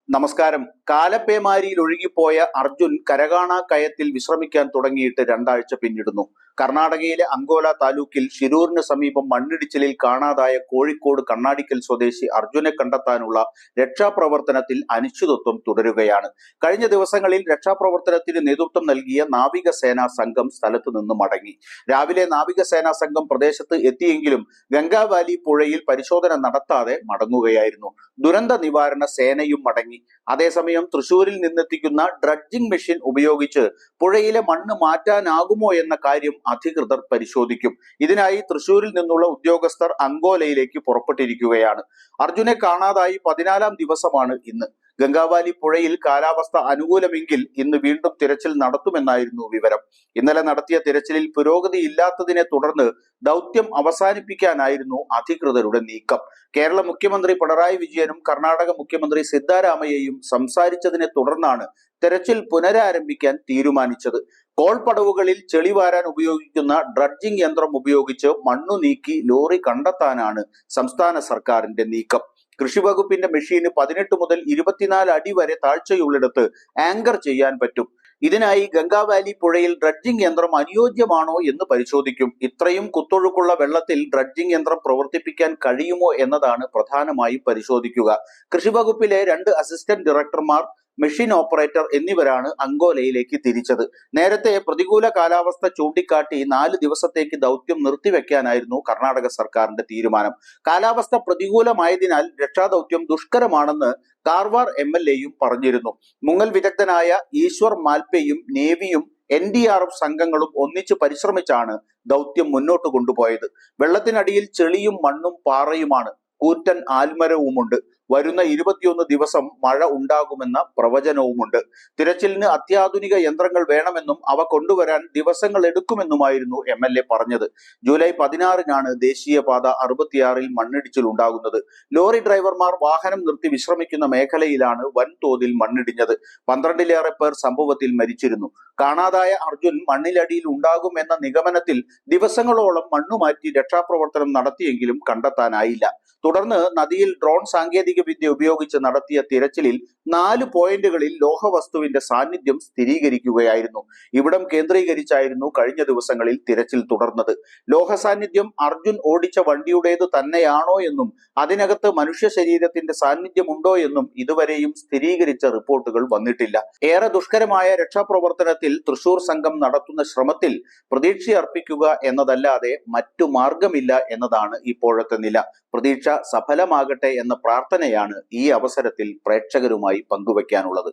നമസ്കാരം. കാലപ്പേമാരിയിൽ ഒഴുകിപ്പോയ അർജുൻ കരകാണാ കയത്തിൽ വിശ്രമിക്കാൻ തുടങ്ങിയിട്ട് 2 ആഴ്ച പിന്നിടുന്നു. കർണാടകയിലെ അങ്കോല താലൂക്കിൽ ശിരൂരിന് സമീപം മണ്ണിടിച്ചിലിൽ കാണാതായ കോഴിക്കോട് കണ്ണാടിക്കൽ സ്വദേശി അർജുനെ കണ്ടെത്താനുള്ള രക്ഷാപ്രവർത്തനത്തിൽ അനിശ്ചിതത്വം തുടരുകയാണ്. കഴിഞ്ഞ ദിവസങ്ങളിൽ രക്ഷാപ്രവർത്തനത്തിന് നേതൃത്വം നൽകിയ നാവികസേനാ സംഘം സ്ഥലത്ത് നിന്ന് മടങ്ങി. രാവിലെ നാവികസേനാ സംഘം പ്രദേശത്ത് എത്തിയെങ്കിലും ഗംഗാവാലി പുഴയിൽ പരിശോധന നടത്താതെ മടങ്ങുകയായിരുന്നു. ദുരന്ത നിവാരണ സേനയും മടങ്ങി. അതേസമയം തൃശൂരിൽ നിന്നെത്തിക്കുന്ന ഡ്രഡ്ജിംഗ് മെഷീൻ ഉപയോഗിച്ച് പുഴയിലെ മണ്ണ് മാറ്റാനാകുമോ എന്ന കാര്യം അധികൃതർ പരിശോധിക്കും. ഇതിനായി തൃശൂരിൽ നിന്നുള്ള ഉദ്യോഗസ്ഥർ അങ്കോലയിലേക്ക് പുറപ്പെട്ടിരിക്കുകയാണ്. അർജുനെ കാണാതായി 14-ാം ദിവസമാണ് ഇന്ന്. ഗംഗാവാലി പുഴയിൽ കാലാവസ്ഥ അനുകൂലമെങ്കിൽ ഇന്ന് വീണ്ടും തിരച്ചിൽ നടത്തുമെന്നായിരുന്നു വിവരം. ഇന്നലെ നടത്തിയ തിരച്ചിലിൽ പുരോഗതിയില്ലാത്തതിനെ തുടർന്ന് ദൗത്യം അവസാനിപ്പിക്കാനായിരുന്നു അധികൃതരുടെ നീക്കം. കേരള മുഖ്യമന്ത്രി പിണറായി വിജയനും കർണാടക മുഖ്യമന്ത്രി സിദ്ധാരാമയ്യയും സംസാരിച്ചതിനെ തുടർന്നാണ് തെരച്ചിൽ പുനരാരംഭിക്കാൻ തീരുമാനിച്ചത്. കോൾപടവുകളിൽ ചെളി വാരാൻ ഉപയോഗിക്കുന്ന ഡ്രഡ്ജിംഗ് യന്ത്രം ഉപയോഗിച്ച് മണ്ണു നീക്കി ലോറി കണ്ടെത്താനാണ് സംസ്ഥാന സർക്കാരിന്റെ നീക്കം. കൃഷിവകുപ്പിന്റെ മെഷീന് 18 മുതൽ 24 അടി വരെ താഴ്ചയുള്ളിടത്ത് ആങ്കർ ചെയ്യാൻ പറ്റും. ഇതിനായി ഗംഗാവാലി പുഴയിൽ ഡ്രഡ്ജിംഗ് യന്ത്രം അനുയോജ്യമാണോ എന്ന് പരിശോധിക്കും. ഇത്രയും കുത്തൊഴുക്കുള്ള വെള്ളത്തിൽ ഡ്രഡ്ജിംഗ് യന്ത്രം പ്രവർത്തിപ്പിക്കാൻ കഴിയുമോ എന്നതാണ് പ്രധാനമായും പരിശോധിക്കുക. കൃഷിവകുപ്പിലെ 2 അസിസ്റ്റന്റ് ഡയറക്ടർമാർ, മെഷീൻ ഓപ്പറേറ്റർ എന്നിവരാണ് അങ്കോലയിലേക്ക് തിരിച്ചത്. നേരത്തെ പ്രതികൂല കാലാവസ്ഥ ചൂണ്ടിക്കാട്ടി 4 ദിവസത്തേക്ക് ദൗത്യം നിർത്തിവെക്കാനായിരുന്നു കർണാടക സർക്കാരിന്റെ തീരുമാനം. കാലാവസ്ഥ പ്രതികൂലമായതിനാൽ രക്ഷാദൗത്യം ദുഷ്കരമാണെന്ന് കാർവാർ MLAയും പറഞ്ഞിരുന്നു. മുങ്ങൽ വിദഗ്ധനായ ഈശ്വർ മാൽപെയും നേവിയും NDRF സംഘങ്ങളും ഒന്നിച്ചു പരിശ്രമിച്ചാണ് ദൗത്യം മുന്നോട്ട് കൊണ്ടുപോയത്. വെള്ളത്തിനടിയിൽ ചെളിയും മണ്ണും പാറയുമാണ്. കൂറ്റൻ ആൽമരവുമുണ്ട്. വരുന്ന 21 ദിവസം മഴ ഉണ്ടാകുമെന്ന പ്രവചനവുമുണ്ട്. തിരച്ചിലിന് അത്യാധുനിക യന്ത്രങ്ങൾ വേണമെന്നും അവ കൊണ്ടുവരാൻ ദിവസങ്ങൾ എടുക്കുമെന്നുമായിരുന്നു MLA പറഞ്ഞത്. ജൂലൈ 16-നാണ് ദേശീയപാത 66-ൽ മണ്ണിടിച്ചിൽ ഉണ്ടാകുന്നത്. ലോറി ഡ്രൈവർമാർ വാഹനം നിർത്തി വിശ്രമിക്കുന്ന മേഖലയിലാണ് വൻതോതിൽ മണ്ണിടിഞ്ഞത്. 12-ലേറെ പേർ സംഭവത്തിൽ മരിച്ചിരുന്നു. കാണാതായ അർജുൻ മണ്ണിലടിയിൽ ഉണ്ടാകുമെന്ന നിഗമനത്തിൽ ദിവസങ്ങളോളം മണ്ണുമാറ്റി രക്ഷാപ്രവർത്തനം നടത്തിയെങ്കിലും കണ്ടെത്താനായില്ല. തുടർന്ന് നദിയിൽ ഡ്രോൺ സാങ്കേതിക വിദ്യ ഉപയോഗിച്ച് നടത്തിയ തിരച്ചിലിൽ 4 പോയിന്റുകളിൽ ലോഹവസ്തുവിന്റെ സാന്നിധ്യം സ്ഥിരീകരിക്കുകയായിരുന്നു. ഇവിടം കേന്ദ്രീകരിച്ചായിരുന്നു കഴിഞ്ഞ ദിവസങ്ങളിൽ തിരച്ചിൽ തുടർന്നത്. ലോഹ സാന്നിധ്യം അർജുൻ ഓടിച്ച വണ്ടിയുടേത് തന്നെയാണോ എന്നും അതിനകത്ത് മനുഷ്യ ശരീരത്തിന്റെ സാന്നിധ്യമുണ്ടോ എന്നും ഇതുവരെയും സ്ഥിരീകരിച്ച റിപ്പോർട്ടുകൾ വന്നിട്ടില്ല. ഏറെ ദുഷ്കരമായ രക്ഷാപ്രവർത്തനത്തിൽ തൃശൂർ സംഘം നടത്തുന്ന ശ്രമത്തിൽ പ്രതീക്ഷയർപ്പിക്കുക എന്നതല്ലാതെ മറ്റു മാർഗമില്ല എന്നതാണ് ഇപ്പോഴത്തെ നില. പ്രതീക്ഷ സഫലമാകട്ടെ എന്ന പ്രാർത്ഥനയാണ് ഈ അവസരത്തിൽ പ്രേക്ഷകരുമായി പങ്കുവയ്ക്കാനുള്ളത്.